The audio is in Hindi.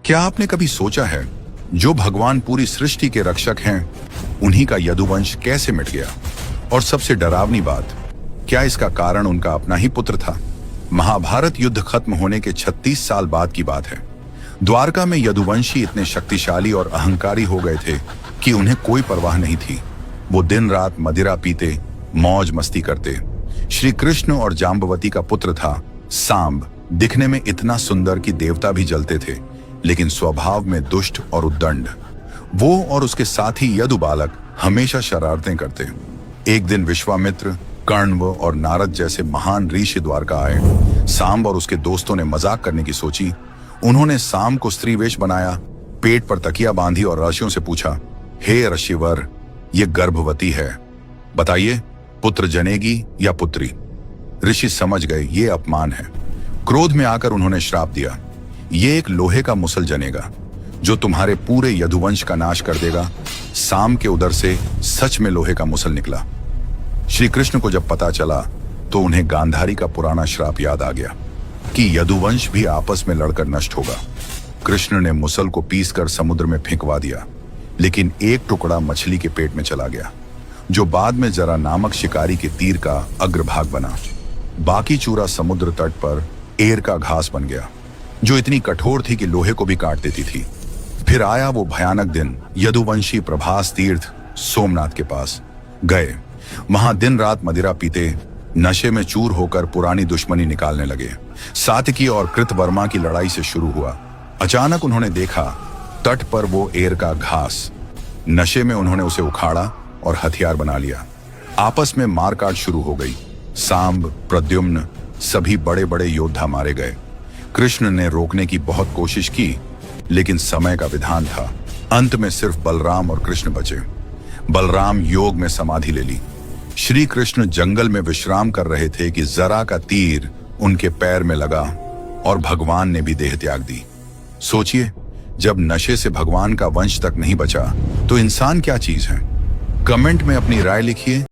क्या आपने कभी सोचा है, जो भगवान पूरी सृष्टि के रक्षक हैं, उन्हीं का यदुवंश कैसे मिट गया? और सबसे डरावनी बात, क्या इसका कारण उनका अपना ही पुत्र था? महाभारत युद्ध खत्म होने के 36 साल बाद की बात है। द्वारका में यदुवंशी इतने शक्तिशाली और अहंकारी हो गए थे कि उन्हें कोई परवाह नहीं थी। वो दिन रात मदिरा पीते, मौज मस्ती करते। श्री कृष्ण और जाम्बवती का पुत्र था सांब। दिखने में इतना सुंदर कि देवता भी जलते थे, लेकिन स्वभाव में दुष्ट और उद्दंड। वो और उसके साथी यदु बालक हमेशा शरारतें करते। एक दिन विश्वामित्र, कर्ण और नारद जैसे महान ऋषि द्वारका आए। सांब और उसके दोस्तों ने मजाक करने की सोची। उन्होंने सांब को स्त्री वेश बनाया, पेट पर तकिया बांधी और ऋषियों से पूछा, हे ऋषिवर, ये गर्भवती है, बताइए पुत्र जनेगी या पुत्री? ऋषि समझ गए ये अपमान है। क्रोध में आकर उन्होंने श्राप दिया, ये एक लोहे का मुसल जनेगा जो तुम्हारे पूरे यदुवंश का नाश कर देगा। सांब के उदर से सच में लोहे का मुसल निकला। श्री कृष्ण को जब पता चला तो उन्हें गांधारी का पुराना श्राप याद आ गया कि यदुवंश भी आपस में लड़कर नष्ट होगा। कृष्ण ने मुसल को पीसकर समुद्र में फेंकवा दिया, लेकिन एक टुकड़ा मछली के पेट में चला गया, जो बाद में जरा नामक शिकारी के तीर का अग्रभाग बना। बाकी चूरा समुद्र तट पर एर का घास बन गया, जो इतनी कठोर थी कि लोहे को भी काट देती थी। फिर आया वो भयानक दिन। यदुवंशी प्रभास तीर्थ सोमनाथ के पास गए। वहां दिन रात मदिरा पीते, नशे में चूर होकर पुरानी दुश्मनी निकालने लगे। सात्यकी और कृतवर्मा की लड़ाई से शुरू हुआ। अचानक उन्होंने देखा तट पर वो एर का घास। नशे में उन्होंने उसे उखाड़ा और हथियार बना लिया। आपस में मारकाट शुरू हो गई। सांब, प्रद्युम्न, सभी बड़े बड़े योद्धा मारे गए। कृष्ण ने रोकने की बहुत कोशिश की, लेकिन समय का विधान था। अंत में सिर्फ बलराम और कृष्ण बचे। बलराम योग में समाधि ले ली। श्री कृष्ण जंगल में विश्राम कर रहे थे कि जरा का तीर उनके पैर में लगा और भगवान ने भी देह त्याग दी। सोचिए, जब नशे से भगवान का वंश तक नहीं बचा तो इंसान क्या चीज है? कमेंट में अपनी राय लिखिए।